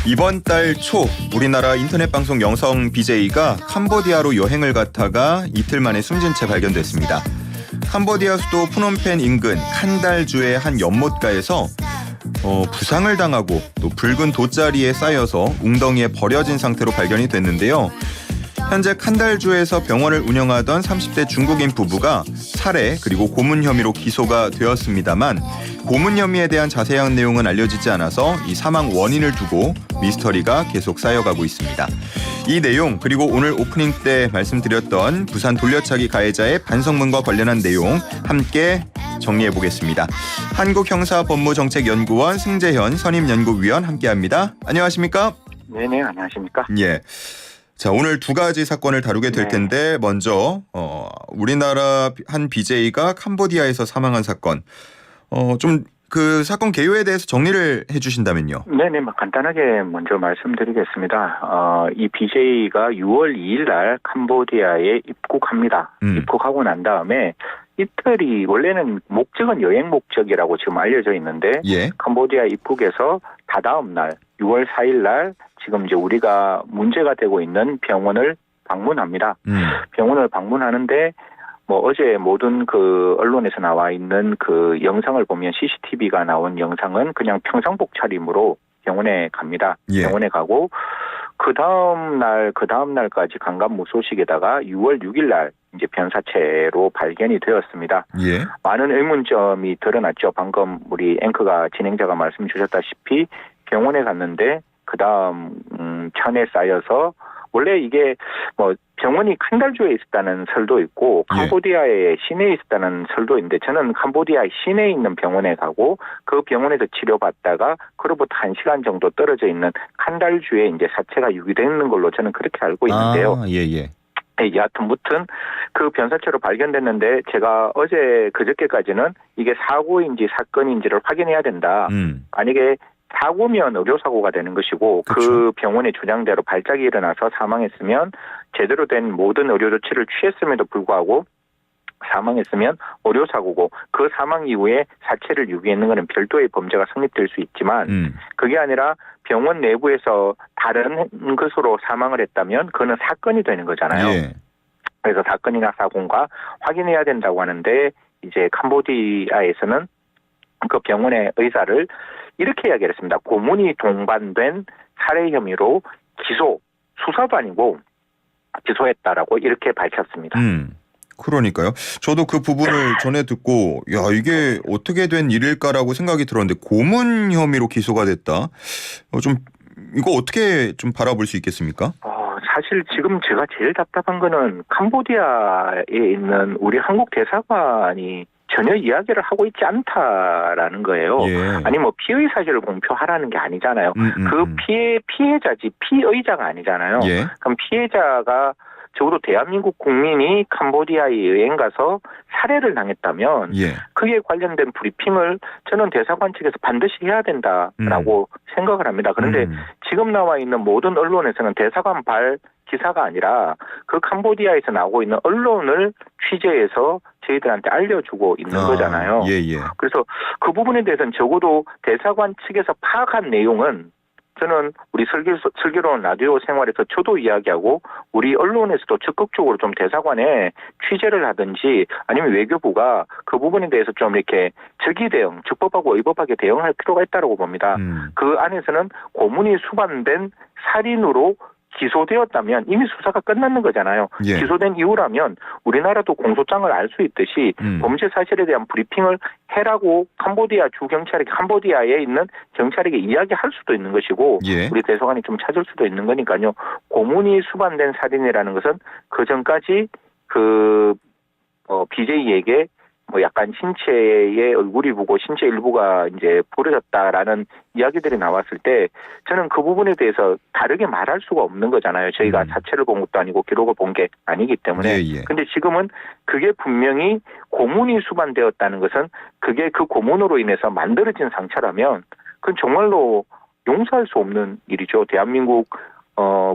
이번 달 초 우리나라 인터넷 방송 영성 BJ가 캄보디아로 여행을 갔다가 이틀 만에 숨진 채 발견됐습니다. 캄보디아 수도 푸놈펜 인근 칸달주의 한 연못가에서 부상을 당하고 또 붉은 돗자리에 쌓여서 웅덩이에 버려진 상태로 발견이 됐는데요. 현재 칸달주에서 병원을 운영하던 30대 중국인 부부가 살해 그리고 고문 혐의로 기소가 되었습니다만 고문 혐의에 대한 자세한 내용은 알려지지 않아서 이 사망 원인을 두고 미스터리가 계속 쌓여가고 있습니다. 이 내용 그리고 오늘 오프닝 때 말씀드렸던 부산 돌려차기 가해자의 반성문과 관련한 내용 함께 정리해보겠습니다. 한국형사법무정책연구원 승재현 선임연구위원 함께합니다. 안녕하십니까? 네네, 안녕하십니까? 예. 자, 오늘 두 가지 사건을 다루게 될 텐데 먼저 우리나라 한 BJ가 캄보디아에서 사망한 사건. 좀 그 사건 개요에 대해서 정리를 해주신다면요. 네네, 간단하게 먼저 말씀드리겠습니다. 이 BJ가 6월 2일 날 캄보디아에 입국합니다. 입국하고 난 다음에 이틀이 원래는 목적은 여행 목적이라고 지금 알려져 있는데 캄보디아 입국에서 다다음 날 6월 4일 날 지금 이제 우리가 문제가 되고 있는 병원을 방문합니다. 병원을 방문하는데 어제 모든 그 언론에서 나와 있는 그 영상을 보면 CCTV가 나온 영상은 그냥 평상복 차림으로 병원에 갑니다. 병원에 가고 그 다음 날까지 강간무소식에다가 6월 6일 날 이제 변사체로 발견이 되었습니다. 많은 의문점이 드러났죠. 방금 우리 앵커가 진행자가 말씀 주셨다시피 병원에 갔는데 그 다음 천에 쌓여서 원래 이게 병원이 칸달주에 있었다는 설도 있고 캄보디아의 시내에 있었다는 설도 있는데 저는 캄보디아 시내에 있는 병원에 가고 그 병원에서 치료받다가 그로부터 1시간 정도 떨어져 있는 칸달주에 이제 사체가 유기되는 걸로 저는 그렇게 알고 있는데요. 여하튼 그 변사체로 발견됐는데 제가 어제 그저께까지는 이게 사고인지 사건인지를 확인해야 된다. 만약에 사고면 의료사고가 되는 것이고 그 병원의 주장대로 발작이 일어나서 사망했으면 제대로 된 모든 의료 조치를 취했음에도 불구하고 사망했으면 의료사고고 그 사망 이후에 사체를 유기했는 것은 별도의 범죄가 성립될 수 있지만 그게 아니라 병원 내부에서 다른 것으로 사망을 했다면 그거는 사건이 되는 거잖아요. 그래서 사건이나 사고인가 확인해야 된다고 하는데 이제 캄보디아에서는 그 병원의 의사를 이렇게 이야기를 했습니다. 고문이 동반된 살해 혐의로 수사도 아니고 기소했다라고 이렇게 밝혔습니다. 그러니까요. 저도 그 부분을 전에 듣고 이게 어떻게 된 일일까라고 생각이 들었는데 고문 혐의로 기소가 됐다. 이거 어떻게 좀 바라볼 수 있겠습니까? 사실 지금 제가 제일 답답한 거는 캄보디아에 있는 우리 한국 대사관이 전혀 이야기를 하고 있지 않다라는 거예요. 아니 피의 사실을 공표하라는 게 아니잖아요. 그 피해자지 피의자가 아니잖아요. 그럼 피해자가 적어도 대한민국 국민이 캄보디아에 여행 가서 살해를 당했다면 그에 관련된 브리핑을 저는 대사관 측에서 반드시 해야 된다라고 생각을 합니다. 그런데 지금 나와 있는 모든 언론에서는 대사관 발 기사가 아니라 그 캄보디아에서 나오고 있는 언론을 취재해서 저희들한테 알려주고 있는 거잖아요. 그래서 그 부분에 대해서는 적어도 대사관 측에서 파악한 내용은 저는 우리 슬기로운 라디오 생활에서 저도 이야기하고 우리 언론에서도 적극적으로 좀 대사관에 취재를 하든지 아니면 외교부가 그 부분에 대해서 좀 이렇게 적법하고 의법하게 대응할 필요가 있다고 봅니다. 그 안에서는 고문이 수반된 살인으로 기소되었다면 이미 수사가 끝났는 거잖아요. 기소된 이후라면 우리나라도 공소장을 알 수 있듯이 범죄 사실에 대한 브리핑을 해라고 캄보디아에 있는 경찰에게 이야기할 수도 있는 것이고 우리 대사관이 좀 찾을 수도 있는 거니까요. 고문이 수반된 살인이라는 것은 그 전까지 BJ에게 약간 신체의 얼굴이 보고 신체 일부가 이제 부러졌다라는 이야기들이 나왔을 때 저는 그 부분에 대해서 다르게 말할 수가 없는 거잖아요. 저희가 사체를 본 것도 아니고 기록을 본 게 아니기 때문에. 근데 지금은 그게 분명히 고문이 수반되었다는 것은 그게 그 고문으로 인해서 만들어진 상처라면 그건 정말로 용서할 수 없는 일이죠. 대한민국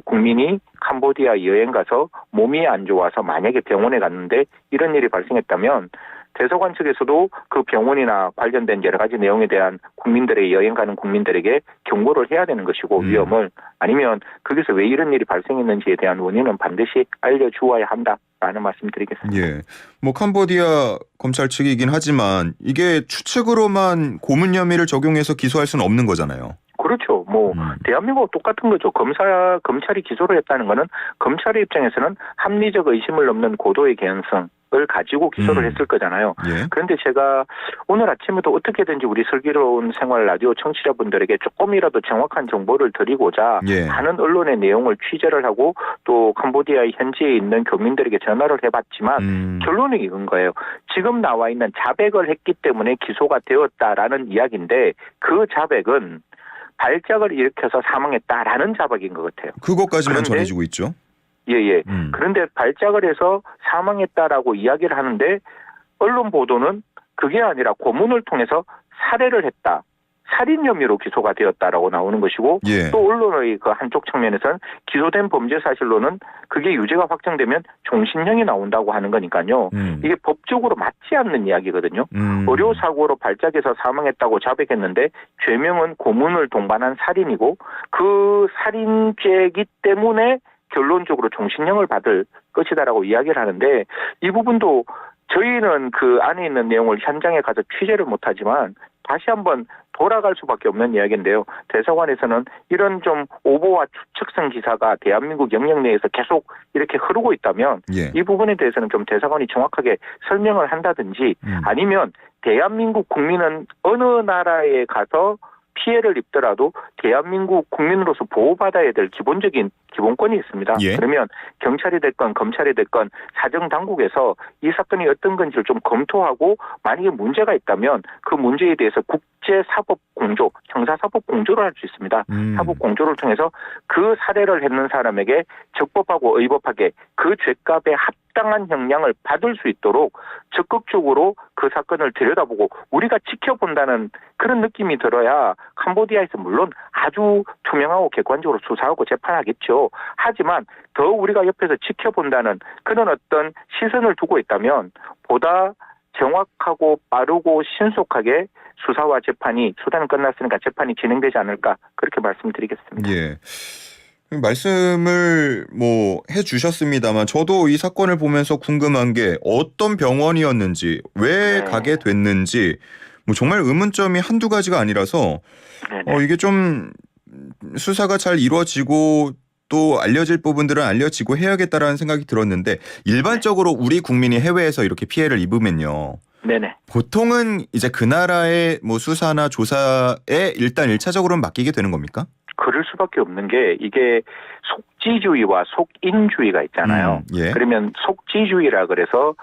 국민이 캄보디아 여행 가서 몸이 안 좋아서 만약에 병원에 갔는데 이런 일이 발생했다면 대사관 측에서도 그 병원이나 관련된 여러 가지 내용에 대한 국민들의 여행 가는 국민들에게 경고를 해야 되는 것이고 위험을 아니면 거기서 왜 이런 일이 발생했는지에 대한 원인은 반드시 알려주어야 한다라는 말씀드리겠습니다. 예. 뭐 캄보디아 검찰 측이긴 하지만 이게 추측으로만 고문 혐의를 적용해서 기소할 수는 없는 거잖아요. 그렇죠. 뭐 대한민국과 똑같은 거죠. 검찰이 기소를 했다는 거는 검찰의 입장에서는 합리적 의심을 넘는 고도의 개연성을 가지고 기소를 했을 거잖아요. 예. 그런데 제가 오늘 아침에도 어떻게든지 우리 슬기로운 생활 라디오 청취자분들에게 조금이라도 정확한 정보를 드리고자 예. 많은 언론의 내용을 취재를 하고 또 캄보디아 현지에 있는 교민들에게 전화를 해봤지만 결론이 이건 거예요. 지금 나와 있는 자백을 했기 때문에 기소가 되었다라는 이야기인데 그 자백은 발작을 일으켜서 사망했다라는 자백인 것 같아요. 그것까지만 전해지고 있죠. 예. 그런데 발작을 해서 사망했다라고 이야기를 하는데 언론 보도는 그게 아니라 고문을 통해서 살해를 했다. 살인 혐의로 기소가 되었다라고 나오는 것이고 예. 또 언론의 그 한쪽 측면에서는 기소된 범죄 사실로는 그게 유죄가 확정되면 종신형이 나온다고 하는 거니까요. 이게 법적으로 맞지 않는 이야기거든요. 의료사고로 발작해서 사망했다고 자백했는데 죄명은 고문을 동반한 살인이고 그 살인죄이기 때문에 결론적으로 종신형을 받을 것이다라고 이야기를 하는데 이 부분도 저희는 그 안에 있는 내용을 현장에 가서 취재를 못하지만 다시 한번 돌아갈 수밖에 없는 이야기인데요. 대사관에서는 이런 좀 오보와 추측성 기사가 대한민국 영역 내에서 계속 이렇게 흐르고 있다면 예. 이 부분에 대해서는 좀 대사관이 정확하게 설명을 한다든지 아니면 대한민국 국민은 어느 나라에 가서 피해를 입더라도 대한민국 국민으로서 보호받아야 될 기본적인 기본권이 있습니다. 예. 그러면 경찰이 됐건 검찰이 됐건 사정당국에서 이 사건이 어떤 건지를 좀 검토하고 만약에 문제가 있다면 그 문제에 대해서 국제사법공조, 형사사법공조를 할 수 있습니다. 사법공조를 통해서 그 살해를 했는 사람에게 적법하고 의법하게 그 죄값에 합당한 형량을 받을 수 있도록 적극적으로 그 사건을 들여다보고 우리가 지켜본다는 그런 느낌이 들어야 캄보디아에서 물론 아주 투명하고 객관적으로 수사하고 재판하겠죠. 하지만 더 우리가 옆에서 지켜본다는 그런 어떤 시선을 두고 있다면 보다 정확하고 빠르고 신속하게 수사와 재판이 수단은 끝났으니까 재판이 진행되지 않을까 그렇게 말씀드리겠습니다. 예. 말씀을 뭐 해주셨습니다만 저도 이 사건을 보면서 궁금한 게 어떤 병원이었는지 왜 네. 가게 됐는지 뭐 정말 의문점이 한두 가지가 아니라서 이게 좀 수사가 잘 이루어지고 또 알려질 부분들은 알려지고 해야겠다라는 생각이 들었는데 일반적으로 우리 국민이 해외에서 이렇게 피해를 입으면요. 네네. 보통은 이제 그 나라의 뭐 수사나 조사에 일단 1차적으로는 맡기게 되는 겁니까? 그럴 수밖에 없는 게 이게 속지주의와 속인주의가 있잖아요. 예. 그러면 속지주의라 그래서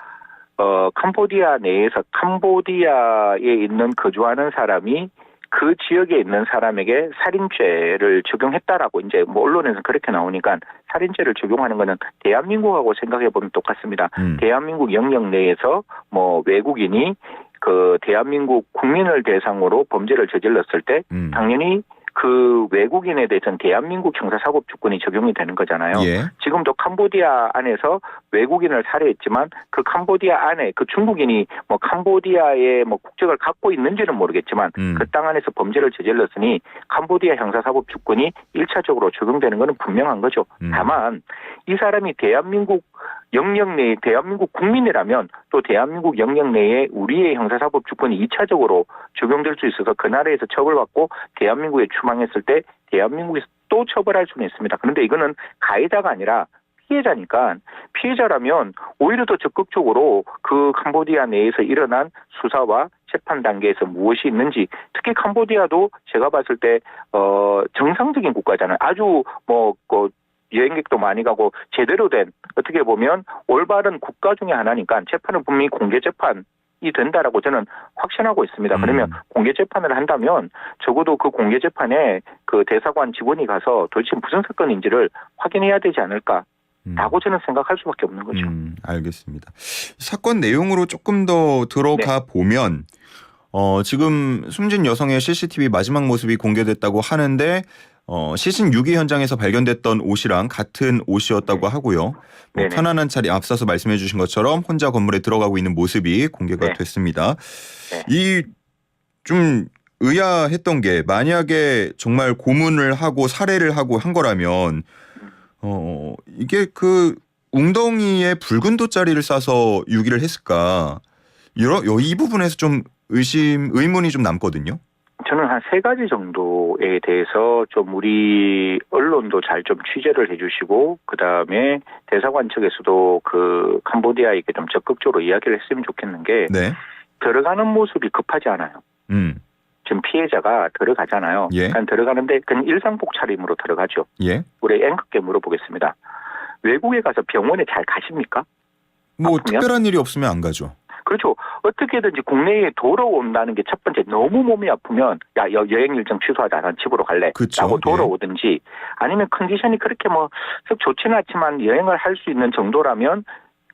캄보디아 내에서 캄보디아에 있는 거주하는 사람이 그 지역에 있는 사람에게 살인죄를 적용했다라고 이제 뭐 언론에서 그렇게 나오니까 살인죄를 적용하는 거는 대한민국하고 생각해 보면 똑같습니다. 대한민국 영역 내에서 뭐 외국인이 그 대한민국 국민을 대상으로 범죄를 저질렀을 때 당연히 그 외국인에 대해서는 대한민국 형사사법주권이 적용이 되는 거잖아요. 예. 지금도 캄보디아 안에서 외국인을 살해했지만 그 캄보디아 안에 그 중국인이 뭐 캄보디아의 뭐 국적을 갖고 있는지는 모르겠지만 그 땅 안에서 범죄를 저질렀으니 캄보디아 형사사법주권이 1차적으로 적용되는 것은 분명한 거죠. 다만 이 사람이 대한민국 영역 내에 대한민국 국민이라면 또 대한민국 영역 내에 우리의 형사사법 주권이 2차적으로 적용될 수 있어서 그 나라에서 처벌받고 대한민국에 추방했을 때 대한민국에서 또 처벌할 수는 있습니다. 그런데 이거는 가해자가 아니라 피해자니까 피해자라면 오히려 더 적극적으로 그 캄보디아 내에서 일어난 수사와 재판 단계에서 무엇이 있는지 특히 캄보디아도 제가 봤을 때 정상적인 국가잖아요. 아주 여행객도 많이 가고 제대로 된 어떻게 보면 올바른 국가 중에 하나니까 재판은 분명히 공개 재판이 된다라고 저는 확신하고 있습니다. 그러면 공개 재판을 한다면 적어도 그 공개 재판에 그 대사관 직원이 가서 도대체 무슨 사건인지를 확인해야 되지 않을까. 라고 저는 생각할 수밖에 없는 거죠. 알겠습니다. 사건 내용으로 조금 더 들어가 보면 지금 숨진 여성의 CCTV 마지막 모습이 공개됐다고 하는데 시신 유기 현장에서 발견됐던 옷이랑 같은 옷이었다고 하고요. 뭐 편안한 차림 앞서서 말씀해 주신 것처럼 혼자 건물에 들어가고 있는 모습이 공개가 됐습니다. 이 좀 의아했던 게 만약에 정말 고문을 하고 살해를 하고 한 거라면 이게 그 웅덩이에 붉은 돗자리를 싸서 유기를 했을까? 이 부분에서 좀 의문이 좀 남거든요. 저는 한 3가지 정도에 대해서 좀 우리 언론도 잘 좀 취재를 해주시고 그다음에 대사관 측에서도 그 캄보디아에게 좀 적극적으로 이야기를 했으면 좋겠는 게 들어가는 모습이 급하지 않아요. 지금 피해자가 들어가잖아요. 그러니까 들어가는데 그냥 일상복 차림으로 들어가죠. 우리 앵커께 물어보겠습니다. 외국에 가서 병원에 잘 가십니까? 뭐 아프면? 특별한 일이 없으면 안 가죠. 그렇죠. 어떻게든지 국내에 돌아온다는 게 첫 번째. 너무 몸이 아프면 야 여행 일정 취소하자. 난 집으로 갈래. 그쵸. 라고 돌아오든지 아니면 컨디션이 그렇게 뭐 썩 좋지는 않지만 여행을 할 수 있는 정도라면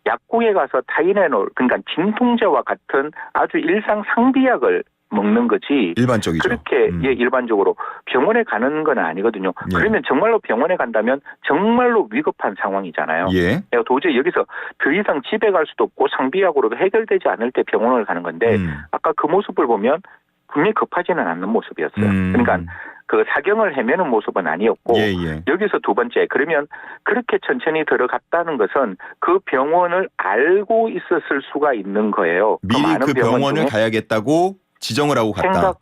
약국에 가서 타이레놀 그러니까 진통제와 같은 아주 일상 상비약을 먹는 거지. 일반적이죠. 그렇게 일반적으로 병원에 가는 건 아니거든요. 그러면 정말로 병원에 간다면 정말로 위급한 상황이잖아요. 내가 도저히 여기서 더 이상 집에 갈 수도 없고 상비약으로 해결되지 않을 때 병원을 가는 건데 아까 그 모습을 보면 분명히 급하지는 않는 모습이었어요. 그러니까 그 사경을 헤매는 모습은 아니었고 여기서 두 번째 그러면 그렇게 천천히 들어갔다는 것은 그 병원을 알고 있었을 수가 있는 거예요. 미리 그 병원을 가야겠다고 지정을 하고 갔다.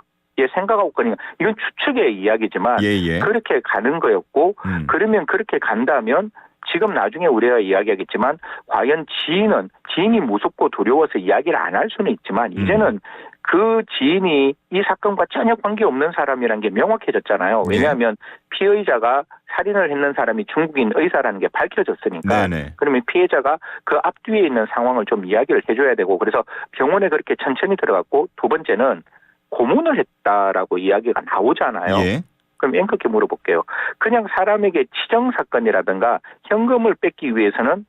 생각하고 가니까 이건 추측의 이야기지만 그렇게 가는 거였고 그러면 그렇게 간다면 지금 나중에 우리가 이야기하겠지만 과연 지인이 무섭고 두려워서 이야기를 안 할 수는 있지만 이제는 그 지인이 이 사건과 전혀 관계없는 사람이라는 게 명확해졌잖아요. 왜냐하면 피의자가 살인을 했는 사람이 중국인 의사라는 게 밝혀졌으니까 그러면 피해자가 그 앞뒤에 있는 상황을 좀 이야기를 해줘야 되고 그래서 병원에 그렇게 천천히 들어갔고 두 번째는 고문을 했다라고 이야기가 나오잖아요. 그럼 앵커께 물어볼게요. 그냥 사람에게 치정 사건이라든가 현금을 뺏기 위해서는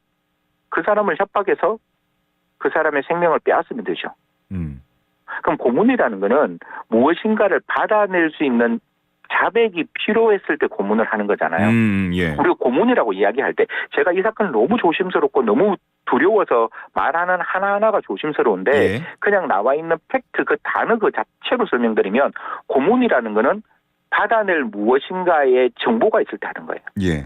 그 사람을 협박해서 그 사람의 생명을 빼앗으면 되죠. 그럼 고문이라는 거는 무엇인가를 받아낼 수 있는 자백이 필요했을 때 고문을 하는 거잖아요. 그리고 고문이라고 이야기할 때 제가 이 사건을 너무 조심스럽고 너무 두려워서 말하는 하나하나가 조심스러운데 그냥 나와 있는 팩트 그 단어 그 자체로 설명드리면 고문이라는 거는 받아낼 무엇인가의 정보가 있을 때 하는 거예요.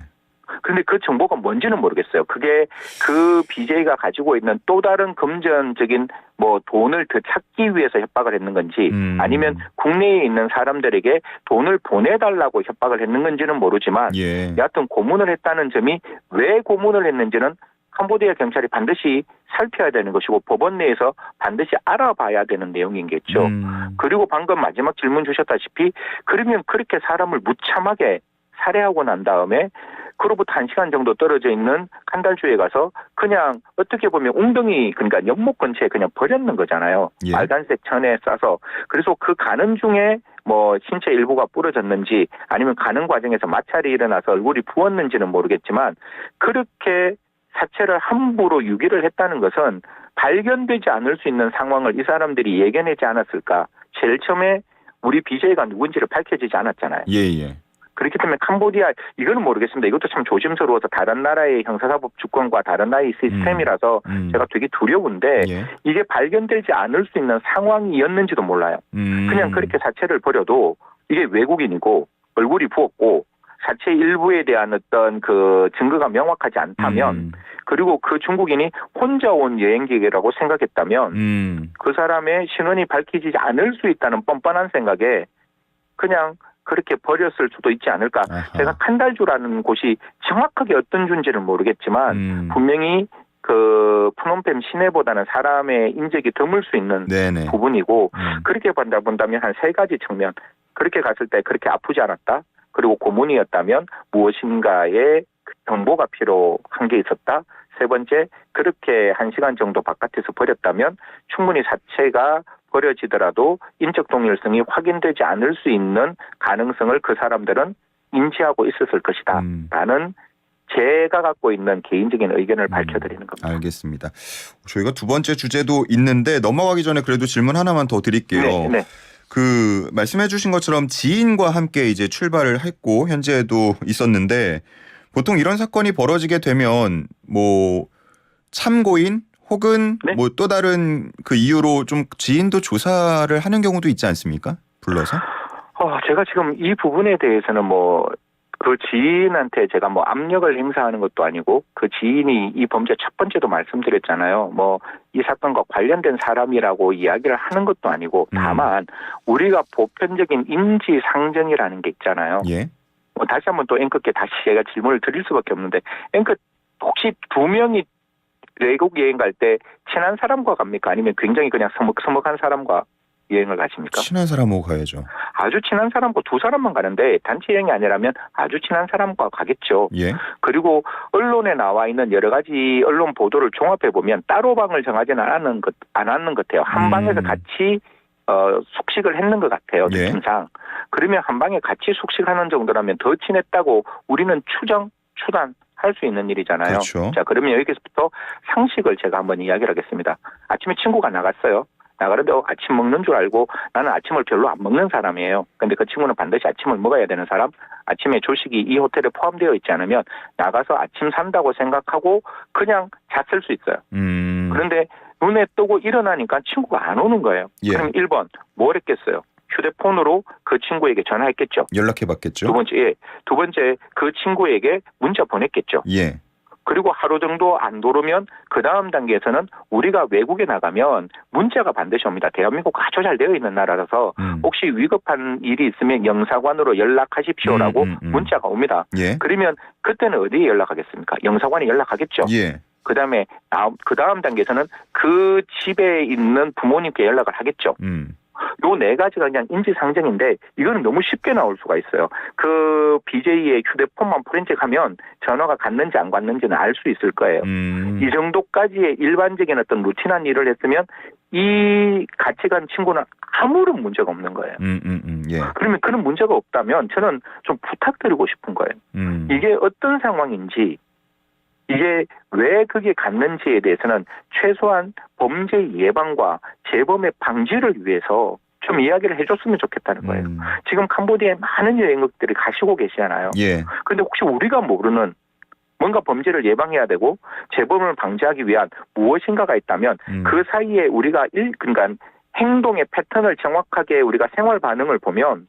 그런데 그 정보가 뭔지는 모르겠어요. 그게 그 BJ가 가지고 있는 또 다른 금전적인 뭐 돈을 더 찾기 위해서 협박을 했는 건지 아니면 국내에 있는 사람들에게 돈을 보내달라고 협박을 했는 건지는 모르지만 여하튼 고문을 했다는 점이 왜 고문을 했는지는 캄보디아 경찰이 반드시 살펴야 되는 것이고 법원 내에서 반드시 알아봐야 되는 내용이겠죠. 그리고 방금 마지막 질문 주셨다시피 그러면 그렇게 사람을 무참하게 살해하고 난 다음에 그로부터 1시간 정도 떨어져 있는 칸달주에 가서 그냥 어떻게 보면 웅덩이 그러니까 연못 근처에 그냥 버렸는 거잖아요. 빨간색 천에 싸서. 그래서 그 가는 중에 뭐 신체 일부가 부러졌는지 아니면 가는 과정에서 마찰이 일어나서 얼굴이 부었는지는 모르겠지만 그렇게 사체를 함부로 유기를 했다는 것은 발견되지 않을 수 있는 상황을 이 사람들이 예견하지 않았을까. 제일 처음에 우리 BJ가 누군지를 밝혀지지 않았잖아요. 그렇기 때문에 캄보디아 이거는 모르겠습니다. 이것도 참 조심스러워서 다른 나라의 형사사법 주권과 다른 나라의 시스템이라서 제가 되게 두려운데 이게 발견되지 않을 수 있는 상황이었는지도 몰라요. 그냥 그렇게 사체를 버려도 이게 외국인이고 얼굴이 부었고 사체 일부에 대한 어떤 그 증거가 명확하지 않다면 그리고 그 중국인이 혼자 온 여행객이라고 생각했다면 그 사람의 신원이 밝혀지지 않을 수 있다는 뻔뻔한 생각에 그냥 그렇게 버렸을 수도 있지 않을까. 제가 칸달주라는 곳이 정확하게 어떤 주인지는 모르겠지만 분명히 그 프놈펜 시내보다는 사람의 인적이 드물 수 있는 부분이고 그렇게 본다면 한 3가지 측면. 그렇게 갔을 때 그렇게 아프지 않았다. 그리고 고문이었다면 무엇인가의 정보가 필요한 게 있었다. 3번째, 그렇게 1시간 정도 바깥에서 버렸다면 충분히 사체가 버려지더라도 인적 동일성이 확인되지 않을 수 있는 가능성을 그 사람들은 인지하고 있었을 것이다. 라는 제가 갖고 있는 개인적인 의견을 밝혀드리는 겁니다. 알겠습니다. 저희가 두 번째 주제도 있는데 넘어가기 전에 그래도 질문 하나만 더 드릴게요. 그 말씀해주신 것처럼 지인과 함께 이제 출발을 했고 현재도 있었는데 보통 이런 사건이 벌어지게 되면 뭐 참고인 혹은 네. 뭐 또 다른 그 이유로 좀 지인도 조사를 하는 경우도 있지 않습니까? 불러서? 제가 지금 이 부분에 대해서는 뭐 그 지인한테 제가 뭐 압력을 행사하는 것도 아니고 그 지인이 이 범죄 첫 번째도 말씀드렸잖아요. 뭐 이 사건과 관련된 사람이라고 이야기를 하는 것도 아니고 다만 우리가 보편적인 인지상정이라는 게 있잖아요. 예. 다시 한번 또 앵커께 다시 제가 질문을 드릴 수밖에 없는데 앵커 혹시 두 명이 외국 여행 갈 때 친한 사람과 갑니까? 아니면 굉장히 그냥 서먹서먹한 사람과 여행을 가십니까? 친한 사람하고 가야죠. 아주 친한 사람과 두 사람만 가는데 단체 여행이 아니라면 아주 친한 사람과 가겠죠. 예. 그리고 언론에 나와 있는 여러 가지 언론 보도를 종합해 보면 따로 방을 정하지는 않았는 것 같아요. 한 방에서 같이 숙식을 했는 것 같아요. 예. 느낌상. 그러면 한 방에 같이 숙식하는 정도라면 더 친했다고 우리는 추단할 수 있는 일이잖아요. 그렇죠. 자, 그러면 여기서부터 상식을 제가 한번 이야기를 하겠습니다. 아침에 친구가 나갔어요. 나가는데 아침 먹는 줄 알고 나는 아침을 별로 안 먹는 사람이에요. 근데 그 친구는 반드시 아침을 먹어야 되는 사람. 아침에 조식이 이 호텔에 포함되어 있지 않으면 나가서 아침 산다고 생각하고 그냥 잤을 수 있어요. 그런데 눈에 뜨고 일어나니까 친구가 안 오는 거예요. 예. 그럼 1번 뭘 했겠어요? 휴대폰으로 그 친구에게 전화했겠죠. 연락해봤겠죠. 두 번째 그 친구에게 문자 보냈겠죠. 예. 그리고 하루 정도 안 돌으면 그 다음 단계에서는 우리가 외국에 나가면 문자가 반드시 옵니다. 대한민국 아주 잘 되어 있는 나라라서 혹시 위급한 일이 있으면 영사관으로 연락하십시오라고 문자가 옵니다. 예. 그러면 그때는 어디에 연락하겠습니까? 영사관에 연락하겠죠. 예. 그 다음 단계에서는 그 집에 있는 부모님께 연락을 하겠죠. 요 네 가지가 그냥 인지상정인데 이거는 너무 쉽게 나올 수가 있어요. 그 BJ의 휴대폰만 포렌식하면 전화가 갔는지 안 갔는지는 알 수 있을 거예요. 이 정도까지의 일반적인 어떤 루틴한 일을 했으면 이 같이 간 친구는 아무런 문제가 없는 거예요. 예. 그러면 그런 문제가 없다면 저는 좀 부탁드리고 싶은 거예요. 이게 어떤 상황인지 이게 왜 그게 갔는지에 대해서는 최소한 범죄 예방과 재범의 방지를 위해서 좀 이야기를 해줬으면 좋겠다는 거예요. 지금 캄보디아에 많은 여행객들이 가시고 계시잖아요. 예. 그런데 혹시 우리가 모르는 뭔가 범죄를 예방해야 되고 재범을 방지하기 위한 무엇인가가 있다면 그 사이에 우리가 그러니까 행동의 패턴을 정확하게 우리가 생활 반응을 보면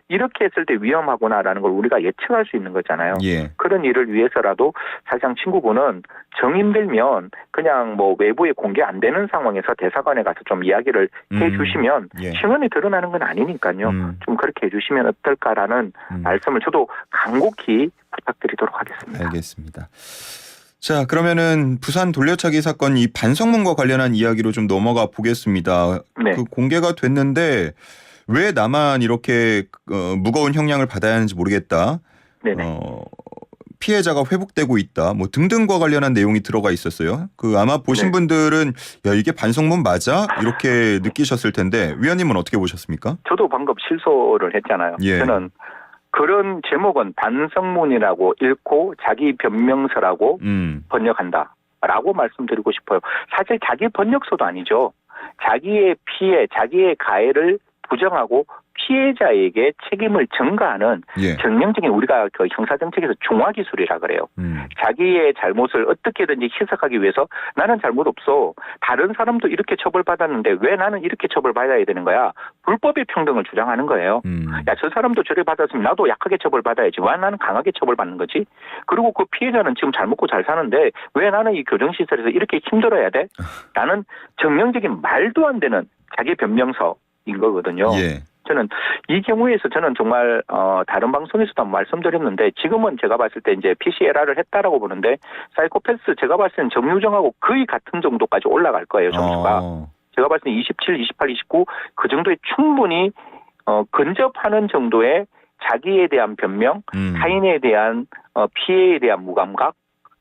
이렇게 했을 때 위험하구나라는 걸 우리가 예측할 수 있는 거잖아요. 예. 그런 일을 위해서라도 사실상 친구분은 정인 들면 그냥 뭐 외부에 공개 안 되는 상황에서 대사관에 가서 좀 이야기를 해주시면 예. 신원이 드러나는 건 아니니까요. 좀 그렇게 해주시면 어떨까라는 말씀을 저도 간곡히 부탁드리도록 하겠습니다. 알겠습니다. 자, 그러면은 부산 돌려차기 사건 이 반성문과 관련한 이야기로 좀 넘어가 보겠습니다. 네. 그 공개가 됐는데 왜 나만 이렇게 무거운 형량을 받아야 하는지 모르겠다. 네네. 피해자가 회복되고 있다. 뭐 등등과 관련한 내용이 들어가 있었어요. 그 아마 보신 네. 분들은 야 이게 반성문 맞아? 이렇게 느끼셨을 텐데 위원님은 어떻게 보셨습니까? 저도 방금 실소를 했잖아요. 예. 저는 그런 제목은 반성문이라고 읽고 자기 변명서라고 번역한다라고 말씀드리고 싶어요. 사실 자기 번역서도 아니죠. 자기의 피해, 자기의 가해를 부정하고 피해자에게 책임을 전가하는 예. 정명적인 우리가 그 형사정책에서 중화기술이라 그래요. 자기의 잘못을 어떻게든지 희석하기 위해서 나는 잘못 없어. 다른 사람도 이렇게 처벌받았는데 왜 나는 이렇게 처벌받아야 되는 거야. 불법의 평등을 주장하는 거예요. 야, 저 사람도 저래 받았으면 나도 약하게 처벌받아야지. 왜 나는 강하게 처벌받는 거지? 그리고 그 피해자는 지금 잘 먹고 잘 사는데 왜 나는 이 교정시설에서 이렇게 힘들어야 돼? 라는 정명적인 말도 안 되는 자기 변명서인 거거든요. 예. 저는 이 경우에서 저는 정말 다른 방송에서도 말씀드렸는데 지금은 제가 봤을 때 이제 PCLR을 했다라고 보는데 사이코패스 제가 봤을 때는 정유정하고 거의 같은 정도까지 올라갈 거예요, 점수가. 제가 봤을 때 27, 28, 29 그 정도에 충분히 근접하는 정도의 자기에 대한 변명, 타인에 대한 피해에 대한 무감각,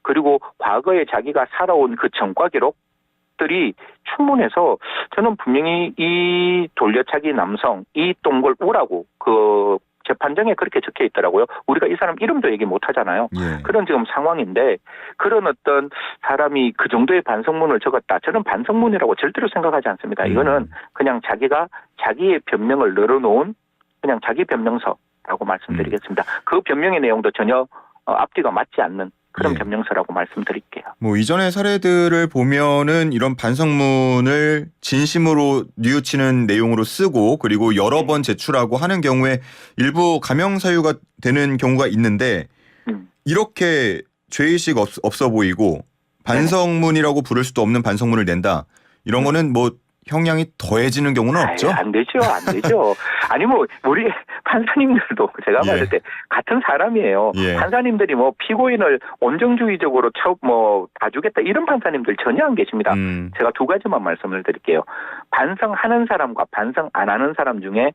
그리고 과거에 자기가 살아온 그 전과 기록들이 충분해서 저는 분명히 이 돌려차기 남성, 이 동걸 우라고 그 재판정에 그렇게 적혀 있더라고요. 우리가 이 사람 이름도 얘기 못 하잖아요. 예. 그런 지금 상황인데 그런 어떤 사람이 그 정도의 반성문을 적었다. 저는 반성문이라고 절대로 생각하지 않습니다. 이거는 그냥 자기가 자기의 변명을 늘어놓은 그냥 자기 변명서라고 말씀드리겠습니다. 그 변명의 내용도 전혀 앞뒤가 맞지 않는 그런 예. 변명서라고 말씀드릴게요. 뭐 이전의 사례들을 보면은 이런 반성문을 진심으로 뉘우치는 내용으로 쓰고 그리고 여러 번 제출하고 하는 경우에 일부 감형 사유가 되는 경우가 있는데 이렇게 죄의식 없어 보이고 반성문이라고 부를 수도 없는 반성문을 낸다. 이런 거는 뭐 형량이 더해지는 경우는 없죠? 안 되죠. 아니 뭐 우리 판사님들도 제가 봤을 때 같은 사람이에요. 예. 판사님들이 뭐 피고인을 온정주의적으로 봐주겠다 이런 판사님들 전혀 안 계십니다. 제가 두 가지만 말씀을 드릴게요. 반성하는 사람과 반성 안 하는 사람 중에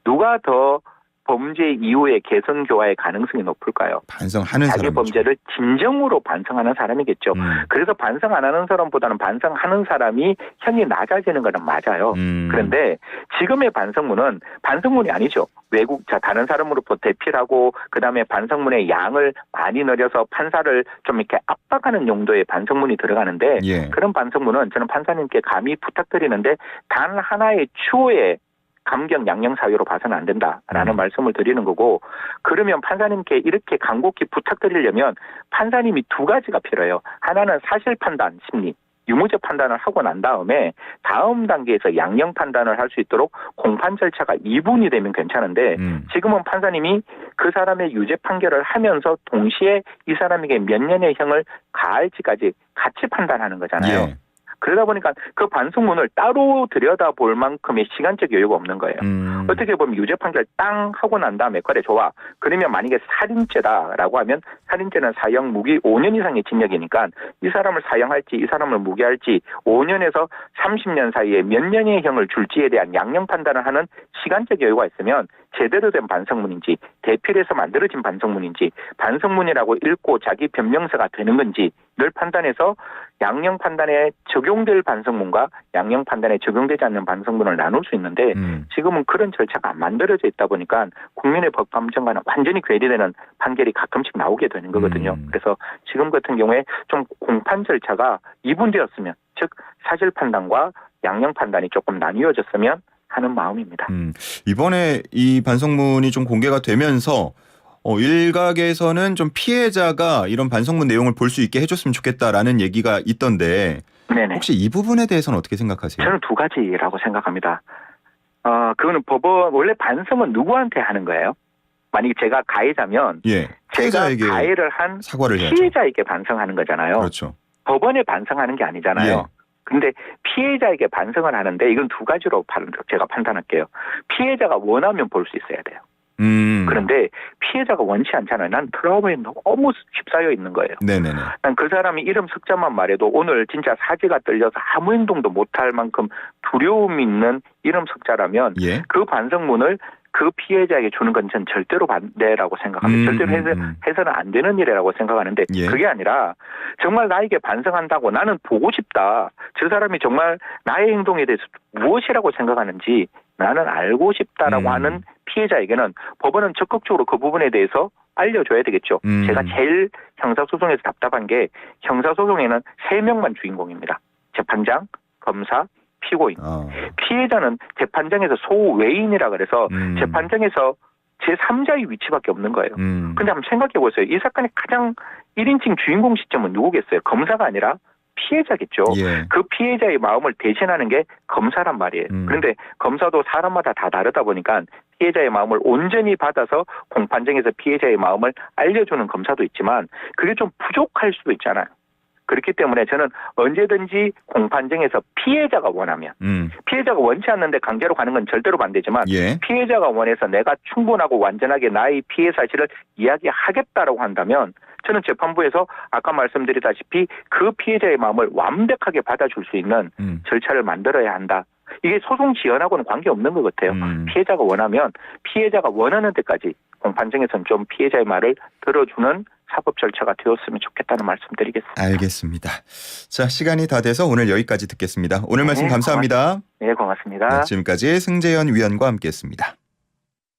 누가 더 범죄 이후에 개선 교화의 가능성이 높을까요? 반성하는 자기 사람이죠. 범죄를 진정으로 반성하는 사람이겠죠. 그래서 반성 안 하는 사람보다는 반성하는 사람이 형이 낮아지는 거는 맞아요. 그런데 지금의 반성문이 아니죠. 다른 사람으로부터 대필하고 그다음에 반성문의 양을 많이 늘려서 판사를 좀 이렇게 압박하는 용도의 반성문이 들어가는데 그런 반성문은 저는 판사님께 감히 부탁드리는데 단 하나의 추호의 감경 양형 사유로 봐서는 안 된다라는 말씀을 드리는 거고 그러면 판사님께 이렇게 간곡히 부탁드리려면 판사님이 두 가지가 필요해요. 하나는 사실 판단 심리 유무죄 판단을 하고 난 다음에 다음 단계에서 양형 판단을 할 수 있도록 공판 절차가 2분이 되면 괜찮은데 지금은 판사님이 그 사람의 유죄 판결을 하면서 동시에 이 사람에게 몇 년의 형을 가할지까지 같이 판단하는 거잖아요. 예. 그러다 보니까 그 반성문을 따로 들여다볼 만큼의 시간적 여유가 없는 거예요. 어떻게 보면 유죄 판결 땅 하고 난 다음에 그래 좋아. 그러면 만약에 살인죄다라고 하면 살인죄는 사형 무기 5년 이상의 징역이니까 이 사람을 사형할지 이 사람을 무기할지 5년에서 30년 사이에 몇 년의 형을 줄지에 대한 양형 판단을 하는 시간적 여유가 있으면 제대로 된 반성문인지 대필해서 만들어진 반성문인지 반성문이라고 읽고 자기 변명서가 되는 건지 늘 판단해서 양형 판단에 적용될 반성문과 양형 판단에 적용되지 않는 반성문을 나눌 수 있는데 지금은 그런 절차가 안 만들어져 있다 보니까 국민의 법 감정과는 완전히 괴리되는 판결이 가끔씩 나오게 되는 거거든요. 그래서 지금 같은 경우에 좀 공판 절차가 이분되었으면 즉 사실 판단과 양형 판단이 조금 나뉘어졌으면 하는 마음입니다. 이번에 이 반성문이 좀 공개가 되면서 일각에서는 좀 피해자가 이런 반성문 내용을 볼 수 있게 해줬으면 좋겠다라는 얘기가 있던데 네네. 혹시 이 부분에 대해서는 어떻게 생각하세요? 저는 두 가지라고 생각합니다. 그거는 법원 원래 반성은 누구한테 하는 거예요? 만약에 제가 가해자면 피해자에게 제가 가해를 한 사과를 해야죠. 피해자에게 반성하는 거잖아요. 그렇죠. 법원에 반성하는 게 아니잖아요. 근데 피해자에게 반성을 하는데 이건 두 가지로 제가 판단할게요. 피해자가 원하면 볼 수 있어야 돼요. 그런데 피해자가 원치 않잖아요. 난 트라우마에 너무 휩싸여 있는 거예요. 네네네. 난 그 사람이 이름 석자만 말해도 오늘 진짜 사지가 떨려서 아무 행동도 못할 만큼 두려움이 있는 이름 석자라면 그 반성문을 그 피해자에게 주는 건 전 절대로 반대라고 생각합니다. 절대로 해서는 안 되는 일이라고 생각하는데 그게 아니라 정말 나에게 반성한다고 나는 보고 싶다. 저 사람이 정말 나의 행동에 대해서 무엇이라고 생각하는지 나는 알고 싶다라고 하는 피해자에게는 법원은 적극적으로 그 부분에 대해서 알려줘야 되겠죠. 제가 제일 형사소송에서 답답한 게 형사소송에는 3명만 주인공입니다. 재판장, 검사, 피고인. 피해자는 재판장에서 소외인이라 그래서 재판장에서 제3자의 위치밖에 없는 거예요. 근데 한번 생각해 보세요. 이 사건의 가장 1인칭 주인공 시점은 누구겠어요? 검사가 아니라 피해자겠죠. 그 피해자의 마음을 대신하는 게 검사란 말이에요. 그런데 검사도 사람마다 다 다르다 보니까 피해자의 마음을 온전히 받아서 공판장에서 피해자의 마음을 알려주는 검사도 있지만 그게 좀 부족할 수도 있잖아요. 그렇기 때문에 저는 언제든지 공판정에서 피해자가 원하면 피해자가 원치 않는데 강제로 가는 건 절대로 반대지만 피해자가 원해서 내가 충분하고 완전하게 나의 피해 사실을 이야기하겠다라고 한다면 저는 재판부에서 아까 말씀드리다시피 그 피해자의 마음을 완벽하게 받아줄 수 있는 절차를 만들어야 한다. 이게 소송 지연하고는 관계없는 것 같아요. 피해자가 원하면 피해자가 원하는 데까지 공판정에서는 좀 피해자의 말을 들어주는 사법 절차가 되었으면 좋겠다는 말씀드리겠습니다. 알겠습니다. 자, 시간이 다 돼서 오늘 여기까지 듣겠습니다. 오늘 말씀 감사합니다. 네, 고맙습니다. 지금까지 승재현 위원과 함께했습니다.